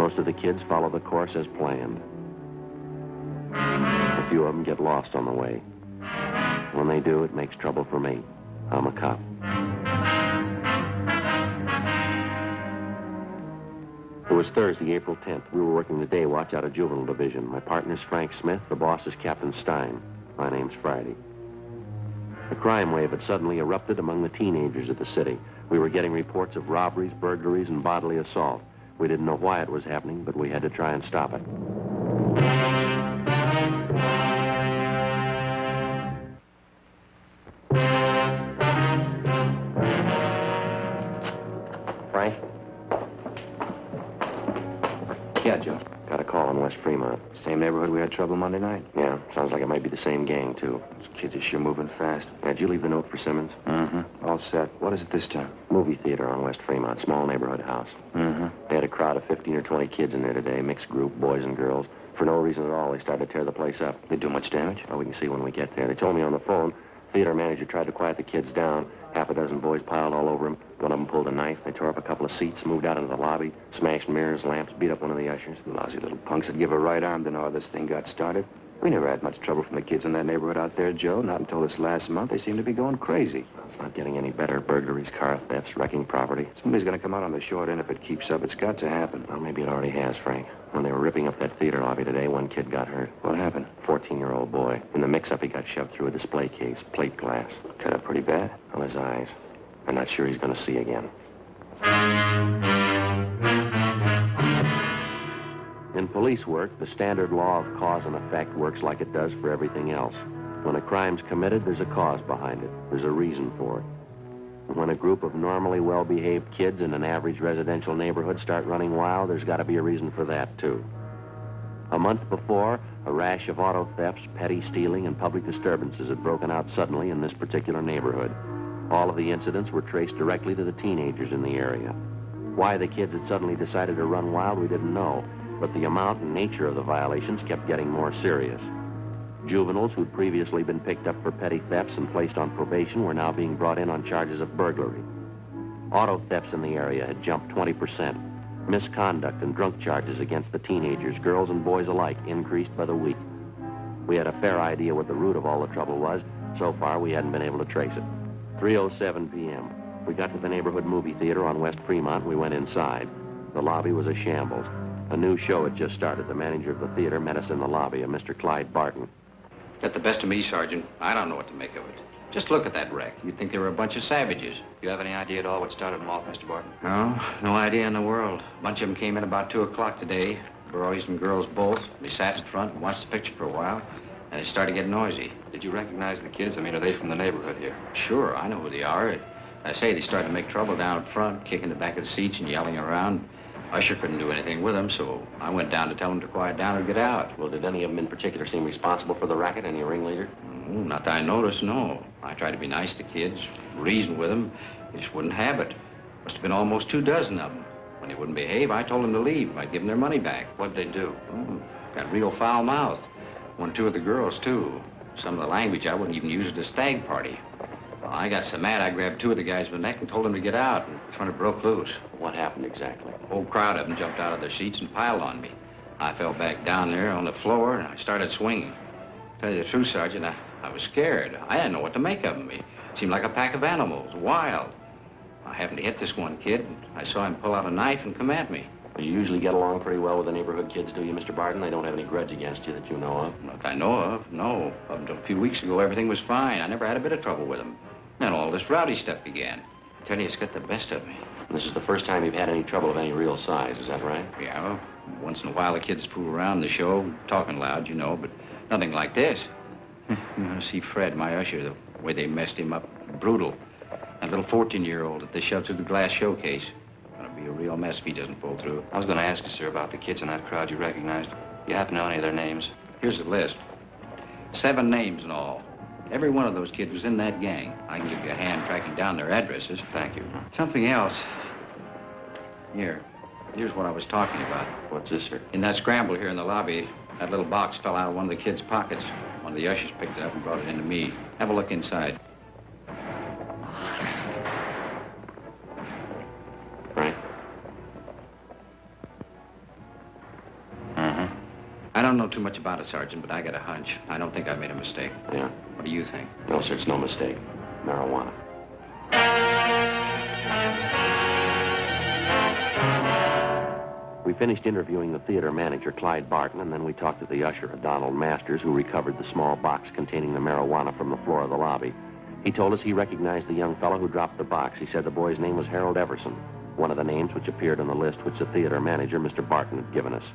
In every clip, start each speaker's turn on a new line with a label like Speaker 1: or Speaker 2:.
Speaker 1: Most of the kids follow the course as planned. A few of them get lost on the way. When they do, it makes trouble for me. I'm a cop. It was Thursday, April 10th. We were working the day watch out of Juvenile Division. My partner's Frank Smith. The boss is Captain Stein. My name's Friday. A crime wave had suddenly erupted among the teenagers of the city. We were getting reports of robberies, burglaries, and bodily assault. We didn't know why it was happening, but we had to try and stop it. Frank?
Speaker 2: Yeah, Joe.
Speaker 1: Got a call in West Fremont.
Speaker 2: Same neighborhood we had trouble Monday night.
Speaker 1: Yeah, sounds like it might be the same gang, too.
Speaker 2: Those kids are sure moving fast.
Speaker 1: Did you leave the note for Simmons?
Speaker 2: Mm-hmm. All set. What is it this time?
Speaker 1: Movie theater on West Fremont, small neighborhood house.
Speaker 2: Mm-hmm.
Speaker 1: They had a crowd of 15 or 20 kids in there today, mixed group, boys and girls. For no reason at all, they started to tear the place up.
Speaker 2: They do much damage?
Speaker 1: Well, we can see when we get there. They told me on the phone, theater manager tried to quiet the kids down. Half a dozen boys piled all over him. One of them pulled a knife. They tore up a couple of seats, moved out into the lobby, smashed mirrors, lamps, beat up one of the ushers.
Speaker 2: Lousy little punks that give a right arm to know how this thing got started. We never had much trouble from the kids in that neighborhood out there, Joe. Not until this last month. They seem to be going crazy.
Speaker 1: Well, it's not getting any better. Burglaries, car thefts, wrecking property.
Speaker 2: Somebody's going to come out on the short end if it keeps up. It's got to happen.
Speaker 1: Well, maybe it already has, Frank. When they were ripping up that theater lobby today, one kid got hurt.
Speaker 2: What happened?
Speaker 1: 14-year-old boy. In the mix-up, he got shoved through a display case, plate glass.
Speaker 2: Cut up pretty bad.
Speaker 1: On his eyes. I'm not sure he's going to see again. In police work, the standard law of cause and effect works like it does for everything else. When a crime's committed, there's a cause behind it. There's a reason for it. And when a group of normally well-behaved kids in an average residential neighborhood start running wild, there's got to be a reason for that, too. A month before, a rash of auto thefts, petty stealing, and public disturbances had broken out suddenly in this particular neighborhood. All of the incidents were traced directly to the teenagers in the area. Why the kids had suddenly decided to run wild, we didn't know, but the amount and nature of the violations kept getting more serious. Juveniles who'd previously been picked up for petty thefts and placed on probation were now being brought in on charges of burglary. Auto thefts in the area had jumped 20%. Misconduct and drunk charges against the teenagers, girls and boys alike, increased by the week. We had a fair idea what the root of all the trouble was. So far, we hadn't been able to trace it. 3:07 p.m. We got to the neighborhood movie theater on West Fremont. We went inside. The lobby was a shambles. A new show had just started. The manager of the theater met us in the lobby, a Mr. Clyde Barton.
Speaker 3: Got the best of me, Sergeant. I don't know what to make of it. Just look at that wreck. You'd think they were a bunch of savages.
Speaker 2: You have any idea at all what started them off, Mr. Barton?
Speaker 3: No idea in the world. A bunch of them came in about 2 o'clock today. Boys and girls both. They sat in front and watched the picture for a while, and they started getting noisy.
Speaker 2: Did you recognize the kids? I mean, are they from the neighborhood here?
Speaker 3: Sure, I know who they are. I say they started to make trouble down up front, kicking the back of the seats and yelling around. Usher couldn't do anything with them, so I went down to tell them to quiet down or get out.
Speaker 1: Well, did any of them in particular seem responsible for the racket? Any ringleader?
Speaker 3: Not that I noticed, no. I tried to be nice to kids, reason with them. They just wouldn't have it. Must have been almost 24 of them. When they wouldn't behave, I told them to leave. I'd give them their money back.
Speaker 2: What'd they do?
Speaker 3: Got real foul-mouthed. 1 or 2 of the girls, too. Some of the language I wouldn't even use at a stag party. Well, I got so mad, I grabbed 2 of the guys by the neck and told them to get out. And that's when it broke loose.
Speaker 1: What happened exactly?
Speaker 3: A whole crowd of them jumped out of their seats and piled on me. I fell back down there on the floor, and I started swinging. To tell you the truth, Sergeant, I was scared. I didn't know what to make of them. It seemed like a pack of animals, wild. I happened to hit this one kid, and I saw him pull out a knife and come at me.
Speaker 1: Well, you usually get along pretty well with the neighborhood kids, do you, Mr. Barton? They don't have any grudge against you that you know of?
Speaker 3: Not that I know of, no. Up until a few weeks ago, everything was fine. I never had a bit of trouble with them. Then all this rowdy stuff began. I tell you, it's got the best of me.
Speaker 1: This is the first time you've had any trouble of any real size, is that right?
Speaker 3: Yeah, well, once in a while the kids fool around the show, talking loud, you know, but nothing like this. You know, see Fred, my usher, the way they messed him up, brutal. That little 14-year-old that they shoved through the glass showcase. Gonna be a real mess if he doesn't pull through.
Speaker 2: I was going to ask you, sir, about the kids in that crowd you recognized. You happen to know any of their names?
Speaker 3: Here's the list. 7 names in all. Every one of those kids was in that gang. I can give you a hand tracking down their addresses.
Speaker 2: Thank you.
Speaker 3: Something else. Here's what I was talking about.
Speaker 1: What's this, sir?
Speaker 3: In that scramble here in the lobby, that little box fell out of one of the kids' pockets. One of the ushers picked it up and brought it into me. Have a look inside.
Speaker 1: Frank?
Speaker 3: I don't know too much about it, Sergeant, but I got a hunch. I don't think I made a mistake.
Speaker 1: Yeah?
Speaker 3: What do you think?
Speaker 1: No, sir, it's no mistake. Marijuana. We finished interviewing the theater manager, Clyde Barton, and then we talked to the usher, Donald Masters, who recovered the small box containing the marijuana from the floor of the lobby. He told us he recognized the young fellow who dropped the box. He said the boy's name was Harold Everson, one of the names which appeared on the list which the theater manager, Mr. Barton, had given us.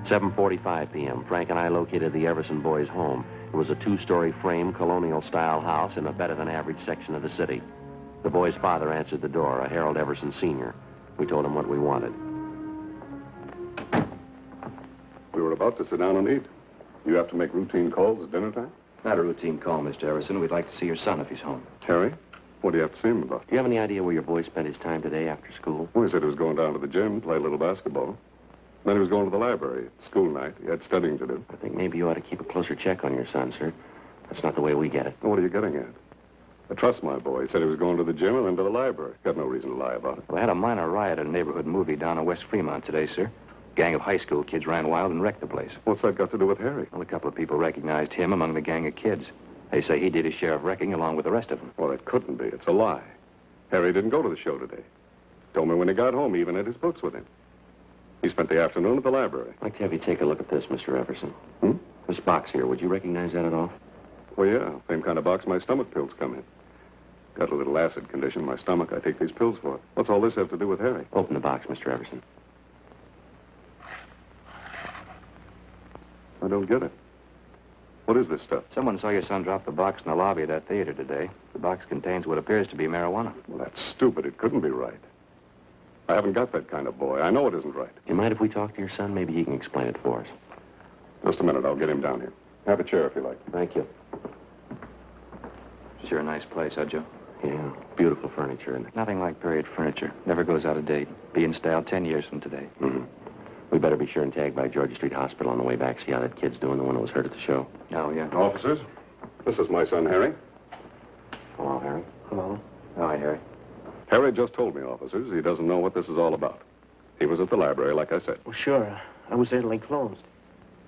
Speaker 1: 7:45 p.m. Frank and I located the Everson boys' home. It was a two-story frame, colonial-style house in a better-than-average section of the city. The boy's father answered the door, a Harold Everson Sr. We told him what we wanted.
Speaker 4: We were about to sit down and eat. You have to make routine calls at dinner time?
Speaker 2: Not a routine call, Mr. Everson. We'd like to see your son if he's home.
Speaker 4: Harry, what do you have to see him about?
Speaker 1: Do you have any idea where your boy spent his time today after school?
Speaker 4: Well, he said he was going down to the gym, play a little basketball. Then he was going to the library. It's school night. He had studying to do.
Speaker 1: I think maybe you ought to keep a closer check on your son, sir. That's not the way we get it.
Speaker 4: Well, what are you getting at? I trust my boy. He said he was going to the gym and then to the library. Got no reason to lie about it.
Speaker 2: We had a minor riot at a neighborhood movie down in West Fremont today, sir. Gang of high school kids ran wild and wrecked the place.
Speaker 4: What's that got to do with Harry?
Speaker 2: Well, a couple of people recognized him among the gang of kids. They say he did his share of wrecking along with the rest of them.
Speaker 4: Well, it couldn't be. It's a lie. Harry didn't go to the show today. Told me when he got home, he even had his books with him. He spent the afternoon at the library.
Speaker 1: I'd like to have you take a look at this, Mr. Everson.
Speaker 4: Hmm?
Speaker 1: This box here, would you recognize that at all?
Speaker 4: Well, yeah. Same kind of box my stomach pills come in. Got a little acid condition in my stomach. I take these pills for it. What's all this have to do with Harry?
Speaker 1: Open the box, Mr. Everson.
Speaker 4: I don't get it. What is this stuff?
Speaker 2: Someone saw your son drop the box in the lobby of that theater today. The box contains what appears to be marijuana.
Speaker 4: Well, that's stupid. It couldn't be right. I haven't got that kind of boy. I know it isn't right.
Speaker 1: Do you mind if we talk to your son? Maybe he can explain it for us.
Speaker 4: Just a minute. I'll get him down here. Have a chair if you like.
Speaker 1: Thank you.
Speaker 2: Sure a nice place, huh, Joe?
Speaker 1: Yeah, beautiful furniture, isn't it?
Speaker 2: Nothing like period furniture. Never goes out of date. Be in style 10 years from today.
Speaker 1: Mm-hmm. We better be sure and tag by Georgia Street Hospital on the way back, see how that kid's doing, the one who was hurt at the show.
Speaker 2: Oh, yeah.
Speaker 4: Officers, this is my son, Harry.
Speaker 1: Hello, Harry.
Speaker 2: Hello. Hi, Harry.
Speaker 4: Harry just told me, officers, he doesn't know what this is all about. He was at the library, like I said.
Speaker 5: Well, sure. I was there till they closed.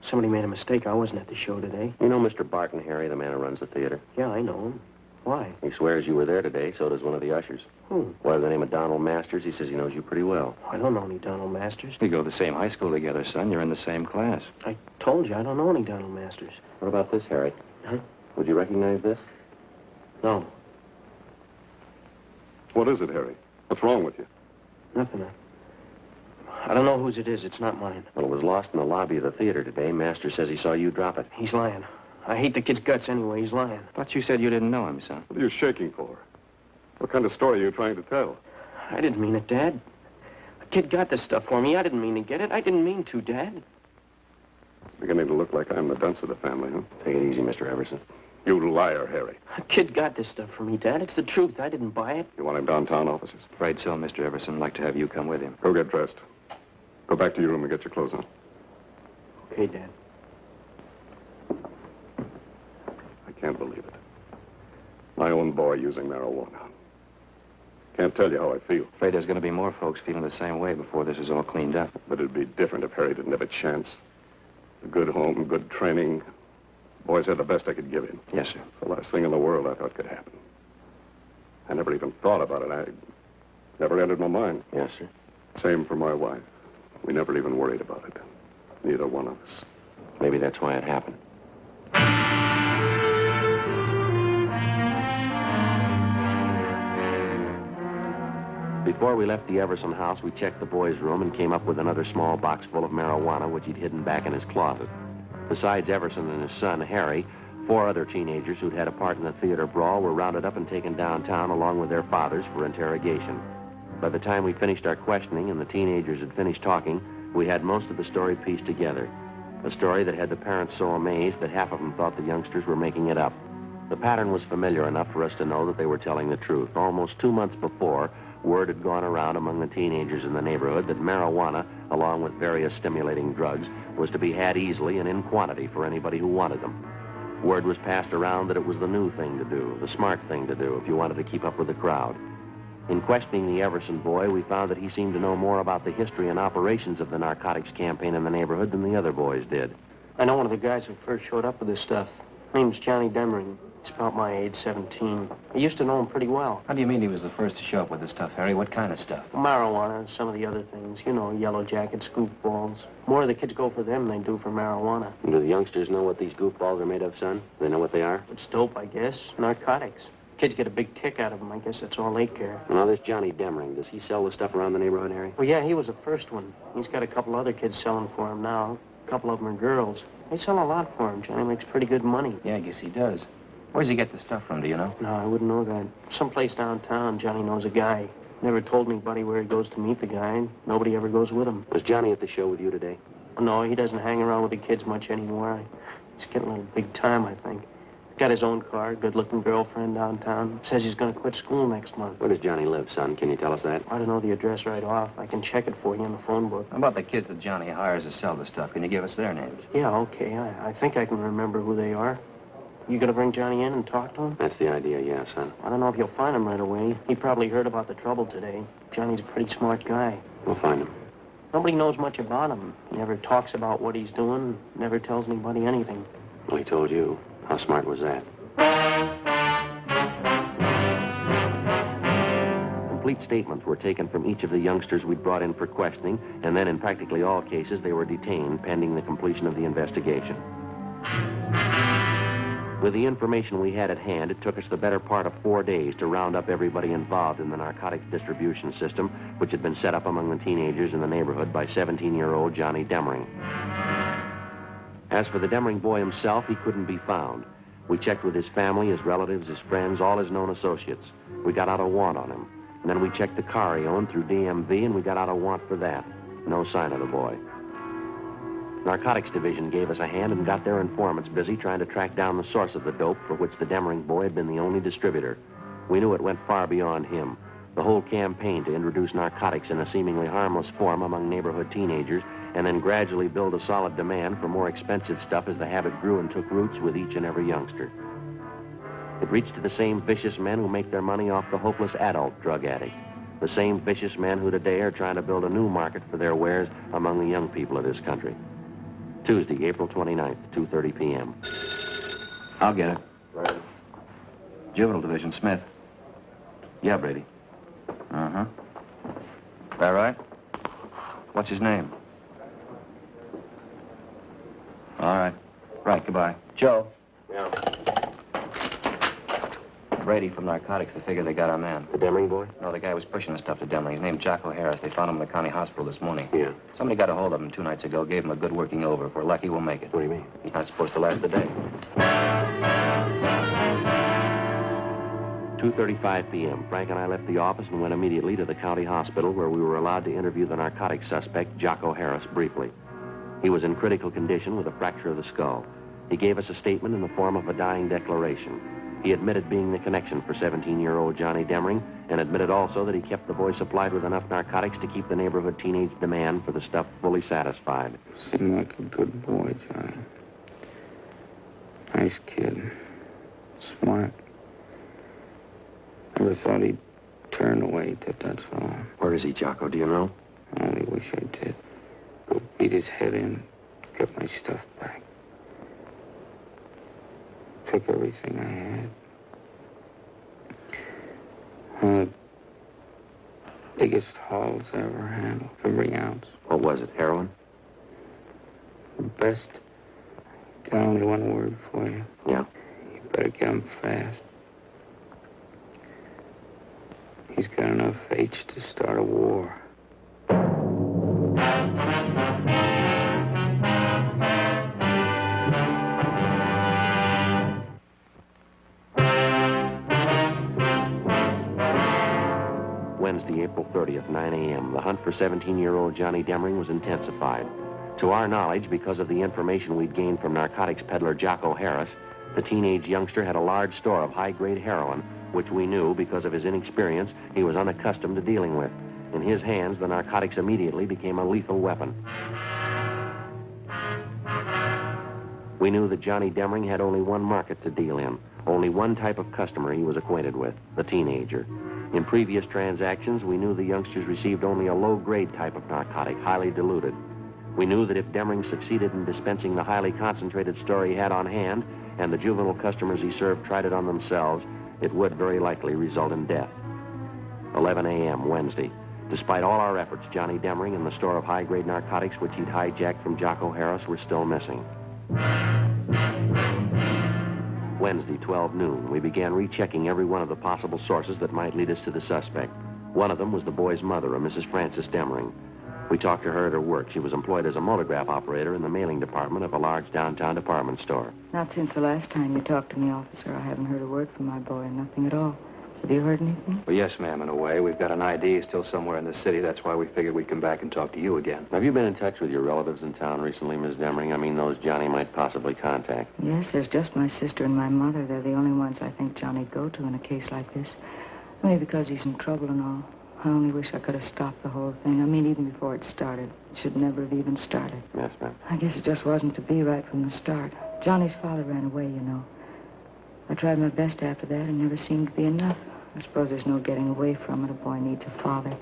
Speaker 5: Somebody made a mistake. I wasn't at the show today.
Speaker 1: You know Mr. Barton, Harry, the man who runs the theater?
Speaker 5: Yeah, I know him. Why?
Speaker 1: He swears you were there today, so does one of the ushers.
Speaker 5: Who?
Speaker 1: Why, the name of Donald Masters. He says he knows you pretty well.
Speaker 5: I don't know any Donald Masters.
Speaker 2: We go to the same high school together, son. You're in the same class.
Speaker 5: I told you I don't know any Donald Masters.
Speaker 1: What about this, Harry?
Speaker 5: Huh?
Speaker 1: Would you recognize this?
Speaker 5: No,
Speaker 4: What is it, Harry? What's wrong with you?
Speaker 5: nothing. I don't know whose it is. It's not mine.
Speaker 1: Well, it was lost in the lobby of the theater today. Master says he saw you drop it.
Speaker 5: He's lying. I hate the kid's guts anyway. He's lying.
Speaker 2: Thought you said you didn't know him, son.
Speaker 4: What are you shaking for? What kind of story are you trying to tell?
Speaker 5: I didn't mean it, Dad. The kid got this stuff for me. I didn't mean to get it. I didn't mean to, Dad.
Speaker 4: It's beginning to look like I'm the dunce of the family, huh?
Speaker 1: Take it easy, Mr. Everson.
Speaker 4: You liar, Harry.
Speaker 5: The kid got this stuff for me, Dad. It's the truth. I didn't buy it.
Speaker 4: You want him downtown, officers?
Speaker 2: Afraid so, Mr. Everson. I'd like to have you come with him.
Speaker 4: Go get dressed. Go back to your room and get your clothes on.
Speaker 5: Okay, Dad.
Speaker 4: I can't believe it. My own boy using marijuana. Can't tell you how I feel.
Speaker 2: Afraid there's going to be more folks feeling the same way before this is all cleaned up.
Speaker 4: But it'd be different if Harry didn't have a chance. A good home, good training. Boys had the best I could give him.
Speaker 2: Yes, sir.
Speaker 4: It's the last thing in the world I thought could happen. I never even thought about it. I never entered my mind.
Speaker 1: Yes, sir.
Speaker 4: Same for my wife. We never even worried about it. Neither one of us.
Speaker 1: Maybe that's why it happened. Before we left the Everson house, we checked the boy's room and came up with another small box full of marijuana, which he'd hidden back in his closet. Besides Everson and his son, Harry, 4 other teenagers who'd had a part in the theater brawl were rounded up and taken downtown along with their fathers for interrogation. By the time we finished our questioning and the teenagers had finished talking, we had most of the story pieced together. A story that had the parents so amazed that half of them thought the youngsters were making it up. The pattern was familiar enough for us to know that they were telling the truth. Almost 2 months before, word had gone around among the teenagers in the neighborhood that marijuana, along with various stimulating drugs, was to be had easily and in quantity for anybody who wanted them. Word was passed around that it was the new thing to do, the smart thing to do if you wanted to keep up with the crowd. In questioning the Everson boy, we found that he seemed to know more about the history and operations of the narcotics campaign in the neighborhood than the other boys did.
Speaker 5: I know one of the guys who first showed up with this stuff. Name's Johnny Demering. He's about my age, 17. I used to know him pretty well.
Speaker 2: How do you mean he was the first to show up with this stuff, Harry? What kind of stuff?
Speaker 5: Marijuana and some of the other things. You know, yellow jackets, goofballs. More of the kids go for them than they do for marijuana.
Speaker 1: And do the youngsters know what these goofballs are made of, son? They know what they are?
Speaker 5: It's dope, I guess. Narcotics. Kids get a big kick out of them. I guess that's all they care.
Speaker 1: Now, this Johnny Demering, does he sell the stuff around the neighborhood, Harry?
Speaker 5: Well, yeah, he was the first one. He's got a couple other kids selling for him now. A couple of them are girls. They sell a lot for him. Johnny makes pretty good money.
Speaker 2: Yeah, I guess he does. Where does he get the stuff from, do you know?
Speaker 5: No, I wouldn't know that. Someplace downtown, Johnny knows a guy. Never told anybody where he goes to meet the guy. Nobody ever goes with him.
Speaker 1: Was Johnny at the show with you today?
Speaker 5: Oh, no, he doesn't hang around with the kids much anymore. He's getting a little big time, I think. Got his own car, good-looking girlfriend downtown. Says he's going to quit school next month.
Speaker 1: Where does Johnny live, son? Can you tell us that?
Speaker 5: I don't know the address right off. I can check it for you in the phone book.
Speaker 2: How about the kids that Johnny hires to sell the stuff? Can you give us their names?
Speaker 5: Yeah, okay. I think I can remember who they are. You going to bring Johnny in and talk to him?
Speaker 1: That's the idea, yeah, son.
Speaker 5: I don't know if you'll find him right away. He probably heard about the trouble today. Johnny's a pretty smart guy.
Speaker 1: We'll find him.
Speaker 5: Nobody knows much about him. He never talks about what he's doing, never tells anybody anything.
Speaker 1: Well, he told you. How smart was that? Complete statements were taken from each of the youngsters we'd brought in for questioning, and then in practically all cases, they were detained pending the completion of the investigation. With the information we had at hand, it took us the better part of 4 days to round up everybody involved in the narcotics distribution system, which had been set up among the teenagers in the neighborhood by 17-year-old Johnny Demering. As for the Demering boy himself, he couldn't be found. We checked with his family, his relatives, his friends, all his known associates. We got out a warrant on him. And then we checked the car he owned through DMV, and we got out a warrant for that. No sign of the boy. Narcotics Division gave us a hand and got their informants busy trying to track down the source of the dope for which the Demering boy had been the only distributor. We knew it went far beyond him. The whole campaign to introduce narcotics in a seemingly harmless form among neighborhood teenagers and then gradually build a solid demand for more expensive stuff as the habit grew and took roots with each and every youngster. It reached to the same vicious men who make their money off the hopeless adult drug addict. The same vicious men who today are trying to build a new market for their wares among the young people of this country. Tuesday, April 29th, 2:30 p.m.
Speaker 2: I'll get it. Right. Juvenile Division, Smith. Yeah, Brady. Uh-huh. That right? What's his name? All right. Right, goodbye. Joe.
Speaker 1: Yeah.
Speaker 2: Brady from Narcotics. They figure they got our man.
Speaker 1: The Demering boy?
Speaker 2: No, the guy was pushing the stuff to Demering. His name's Jocko Harris. They found him in the county hospital this morning.
Speaker 1: Yeah.
Speaker 2: Somebody got a hold of him 2 nights ago, gave him a good working over. If we're lucky, we'll make it.
Speaker 1: What do you mean?
Speaker 2: He's not supposed to last a day.
Speaker 1: 2:35 p.m. Frank and I left the office and went immediately to the county hospital where we were allowed to interview the narcotics suspect, Jocko Harris, briefly. He was in critical condition with a fracture of the skull. He gave us a statement in the form of a dying declaration. He admitted being the connection for 17-year-old Johnny Demering and admitted also that he kept the boy supplied with enough narcotics to keep the neighborhood teenage demand for the stuff fully satisfied.
Speaker 6: Seemed like a good boy, Johnny. Nice kid. Smart. Never thought he'd turn away, that's all.
Speaker 1: Where is he, Jocko? Do you know?
Speaker 6: I only wish I did. Go beat his head in, get my stuff back. Took everything I had. One of the biggest hauls I ever handled, every ounce.
Speaker 1: What was it, heroin?
Speaker 6: The best. Got only one word for you.
Speaker 1: Yeah.
Speaker 6: You better get him fast. He's got enough H to start a war.
Speaker 1: Wednesday, April 30th, 9 a.m. The hunt for 17-year-old Johnny Demering was intensified. To our knowledge, because of the information we'd gained from narcotics peddler Jocko Harris, the teenage youngster had a large store of high-grade heroin, which we knew, because of his inexperience, he was unaccustomed to dealing with. In his hands, the narcotics immediately became a lethal weapon. We knew that Johnny Demering had only one market to deal in, only one type of customer he was acquainted with, the teenager. In previous transactions, we knew the youngsters received only a low-grade type of narcotic, highly diluted. We knew that if Demring succeeded in dispensing the highly concentrated store he had on hand, and the juvenile customers he served tried it on themselves, it would very likely result in death. 11 a.m. Wednesday. Despite all our efforts, Johnny Demring and the store of high-grade narcotics which he'd hijacked from Jocko Harris were still missing. Wednesday, 12 noon, we began rechecking every one of the possible sources that might lead us to the suspect. One of them was the boy's mother, a Mrs. Frances Demring. We talked to her at her work. She was employed as a multigraph operator in the mailing department of a large downtown department store.
Speaker 7: Not since the last time you talked to me, officer. I haven't heard a word from my boy, nothing at all. Have you heard anything?
Speaker 2: Well, yes, ma'am, in a way. We've got an ID still somewhere in the city. That's why we figured we'd come back and talk to you again.
Speaker 1: Have you been in touch with your relatives in town recently, Miss Demring? I mean, those Johnny might possibly contact.
Speaker 7: Yes, there's just my sister and my mother. They're the only ones I think Johnny'd go to in a case like this. Maybe because he's in trouble and all. I only wish I could have stopped the whole thing. I mean, even before it started. It should never have even started.
Speaker 1: Yes, ma'am.
Speaker 7: I guess it just wasn't to be right from the start. Johnny's father ran away, you know. I tried my best after that and never seemed to be enough. I suppose there's no getting away from it. A boy needs a father.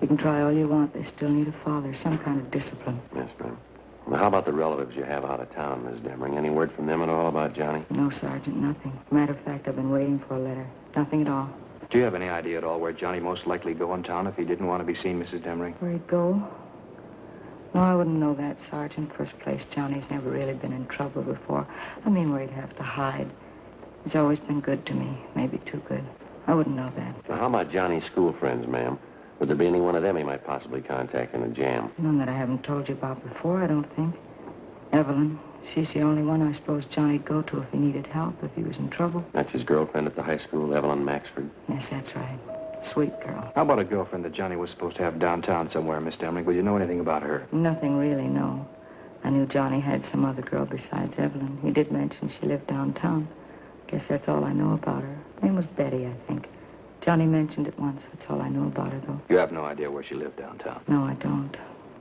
Speaker 7: You can try all you want. They still need a father, some kind of discipline.
Speaker 1: Yes, ma'am. Well, how about the relatives you have out of town, Miss Demring? Any word from them at all about Johnny?
Speaker 7: No, Sergeant, nothing. Matter of fact, I've been waiting for a letter. Nothing at all.
Speaker 2: Do you have any idea at all where Johnny most likely go in town if he didn't want to be seen, Mrs. Demring?
Speaker 7: Where he'd go? No, I wouldn't know that, Sergeant. First place, Johnny's never really been in trouble before. I mean, where he'd have to hide. He's always been good to me. Maybe too good. I wouldn't know that.
Speaker 1: Well, how about Johnny's school friends, ma'am? Would there be any one of them he might possibly contact in a jam?
Speaker 7: None that I haven't told you about before, I don't think. Evelyn. She's the only one I suppose Johnny'd go to if he needed help, if he was in trouble.
Speaker 1: That's his girlfriend at the high school, Evelyn Maxford?
Speaker 7: Yes, that's right. Sweet girl.
Speaker 2: How about a girlfriend that Johnny was supposed to have downtown somewhere, Miss Demring? Would you know anything about her?
Speaker 7: Nothing really, no. I knew Johnny had some other girl besides Evelyn. He did mention she lived downtown. Guess that's all I know about her. Name was Betty, I think. Johnny mentioned it once. That's all I know about her, though.
Speaker 2: You have no idea where she lived downtown?
Speaker 7: No, I don't.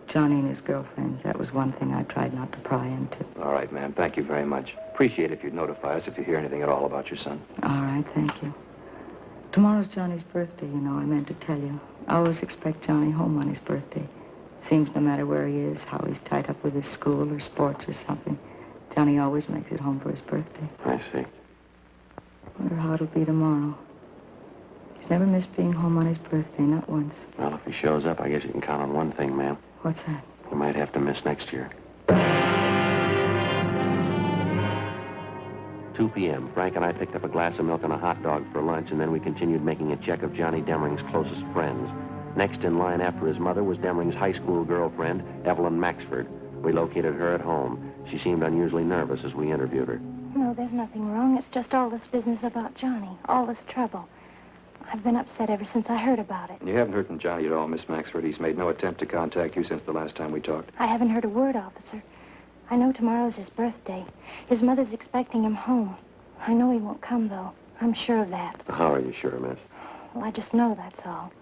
Speaker 7: Johnny and his girlfriends, that was one thing I tried not to pry into.
Speaker 2: All right, ma'am. Thank you very much. Appreciate it if you'd notify us if you hear anything at all about your son.
Speaker 7: All right, thank you. Tomorrow's Johnny's birthday, you know. I meant to tell you. I always expect Johnny home on his birthday. Seems no matter where he is, how he's tied up with his school or sports or something, Johnny always makes it home for his birthday.
Speaker 1: I see.
Speaker 7: Wonder how it'll be tomorrow. He's never missed being home on his birthday, not once.
Speaker 1: Well, if he shows up, I guess you can count on one thing, ma'am.
Speaker 7: What's that?
Speaker 1: He might have to miss next year. 2 p.m. Frank and I picked up a glass of milk and a hot dog for lunch, and then we continued making a check of Johnny Demring's closest friends. Next in line after his mother was Demring's high school girlfriend, Evelyn Maxford. We located her at home. She seemed unusually nervous as we interviewed her.
Speaker 8: No, there's nothing wrong. It's just all this business about Johnny. All this trouble. I've been upset ever since I heard about it.
Speaker 2: You haven't heard from Johnny at all, Miss Maxford. He's made no attempt to contact you since the last time we talked.
Speaker 8: I haven't heard a word, officer. I know tomorrow's his birthday. His mother's expecting him home. I know he won't come, though. I'm sure of that.
Speaker 1: How are you sure, miss?
Speaker 8: Well, I just know that's all.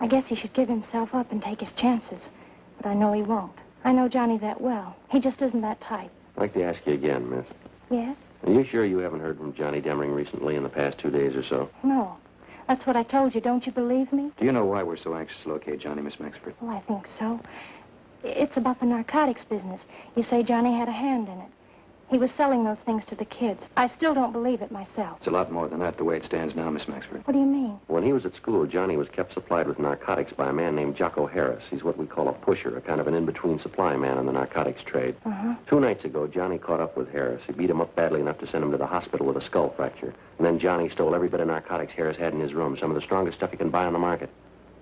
Speaker 8: I guess he should give himself up and take his chances. But I know he won't. I know Johnny that well. He just isn't that type.
Speaker 1: I'd like to ask you again, miss.
Speaker 8: Yes?
Speaker 1: Are you sure you haven't heard from Johnny Demring recently in the past 2 days or so?
Speaker 8: No. That's what I told you. Don't you believe me?
Speaker 2: Do you know why we're so anxious to locate Johnny, Miss Maxford?
Speaker 8: Well, I think so. It's about the narcotics business. You say Johnny had a hand in it. He was selling those things to the kids. I still don't believe it myself.
Speaker 2: It's a lot more than that the way it stands now, Miss Maxford.
Speaker 8: What do you mean?
Speaker 1: When he was at school, Johnny was kept supplied with narcotics by a man named Jocko Harris. He's what we call a pusher, a kind of an in-between supply man in the narcotics trade. 2 nights ago, Johnny caught up with Harris. He beat him up badly enough to send him to the hospital with a skull fracture. And then Johnny stole every bit of narcotics Harris had in his room, some of the strongest stuff you can buy on the market.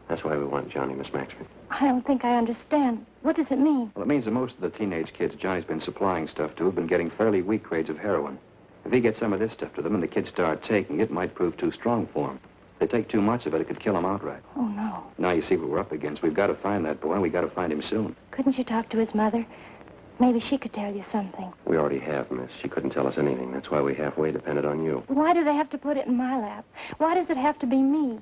Speaker 1: That's why we want Johnny, Miss Maxford.
Speaker 8: I don't think I understand. What does it mean?
Speaker 2: Well, it means that most of the teenage kids Johnny's been supplying stuff to have been getting fairly weak grades of heroin. If he gets some of this stuff to them and the kids start taking it, it might prove too strong for them. If they take too much of it, it could kill them outright.
Speaker 8: Oh, no.
Speaker 2: Now you see what we're up against. We've got to find that boy, and we've got to find him soon.
Speaker 8: Couldn't you talk to his mother? Maybe she could tell you something.
Speaker 1: We already have, miss. She couldn't tell us anything. That's why we halfway depended on you.
Speaker 8: Why do they have to put it in my lap? Why does it have to be me?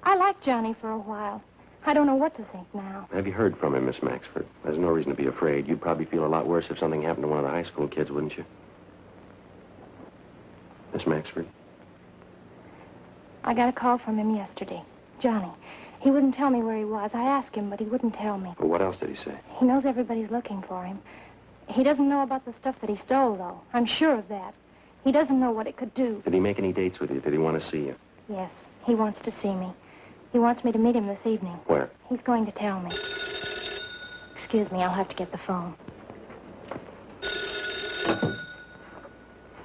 Speaker 8: I liked Johnny for a while. I don't know what to think now.
Speaker 1: Have you heard from him, Miss Maxford? There's no reason to be afraid. You'd probably feel a lot worse if something happened to one of the high school kids, wouldn't you? Miss Maxford?
Speaker 8: I got a call from him yesterday. Johnny. He wouldn't tell me where he was. I asked him, but he wouldn't tell me.
Speaker 2: Well, what else did he say?
Speaker 8: He knows everybody's looking for him. He doesn't know about the stuff that he stole, though. I'm sure of that. He doesn't know what it could do.
Speaker 1: Did he make any dates with you? Did he want to see you?
Speaker 8: Yes, he wants to see me. He wants me to meet him this evening.
Speaker 1: Where?
Speaker 8: He's going to tell me. Excuse me, I'll have to get the phone.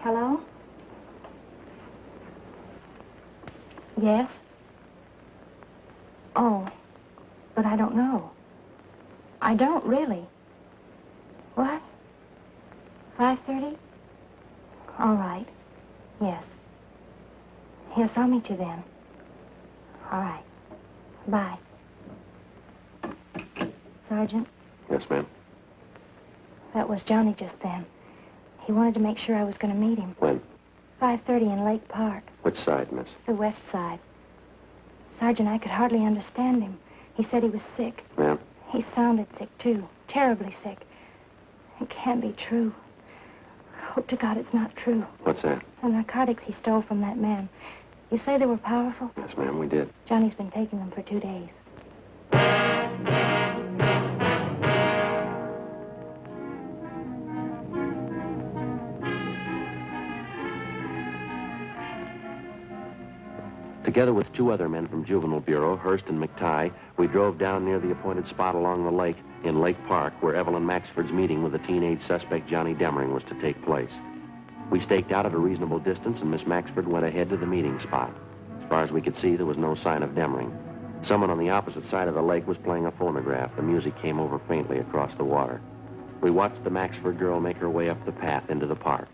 Speaker 8: Hello? Yes? Oh, but I don't know. I don't really. What? 5:30? All right. Yes. Yes, I'll meet you then. All right. Bye. Sergeant,
Speaker 1: Yes, ma'am.
Speaker 8: that was Johnny just then. He wanted to make sure I was going to meet him.
Speaker 1: When?
Speaker 8: 5:30 in Lake Park,
Speaker 1: Which side, miss?
Speaker 8: the west side. Sergeant, I could hardly understand him. He said he was sick.
Speaker 1: Ma'am?
Speaker 8: He sounded sick, too. Terribly sick. It can't be true. I hope to God it's not true.
Speaker 1: What's that?
Speaker 8: The narcotics he stole from that man. You say they were powerful?
Speaker 1: Yes, ma'am, we did.
Speaker 8: Johnny's been taking them for 2 days.
Speaker 1: Together with 2 other men from Juvenile Bureau, Hurst and McTighe, we drove down near the appointed spot along the lake in Lake Park where Evelyn Maxford's meeting with the teenage suspect Johnny Demering was to take place. We staked out at a reasonable distance and Miss Maxford went ahead to the meeting spot. As far as we could see, there was no sign of Demering. Someone on the opposite side of the lake was playing a phonograph. The music came over faintly across the water. We watched the Maxford girl make her way up the path into the park.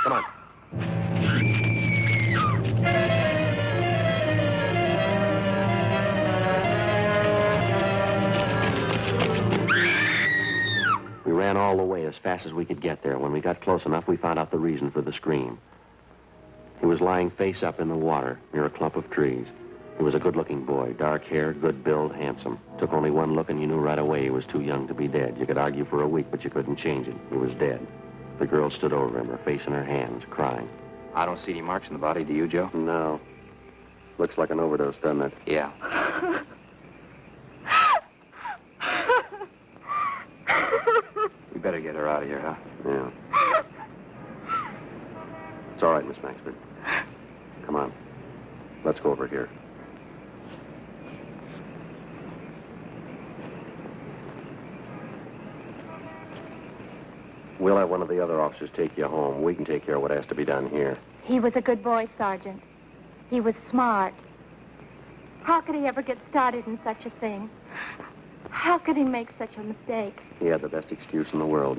Speaker 1: Come on. We ran all the way as fast as we could get there. When we got close enough, we found out the reason for the scream. He was lying face up in the water near a clump of trees. He was a good-looking boy, dark hair, good build, handsome. Took only one look and you knew right away he was too young to be dead. You could argue for a week, but you couldn't change it. He was dead. The girl stood over him, her face in her hands, crying.
Speaker 2: I don't see any marks in the body, do you, Joe?
Speaker 1: No. Looks like an overdose, doesn't it?
Speaker 2: Yeah. We better get her out of here, huh?
Speaker 1: Yeah. It's all right, Miss Maxford. Come on. Let's go over here. We'll have one of the other officers take you home. We can take care of what has to be done here.
Speaker 8: He was a good boy, Sergeant. He was smart. How could he ever get started in such a thing? How could he make such a mistake?
Speaker 1: He had the best excuse in the world.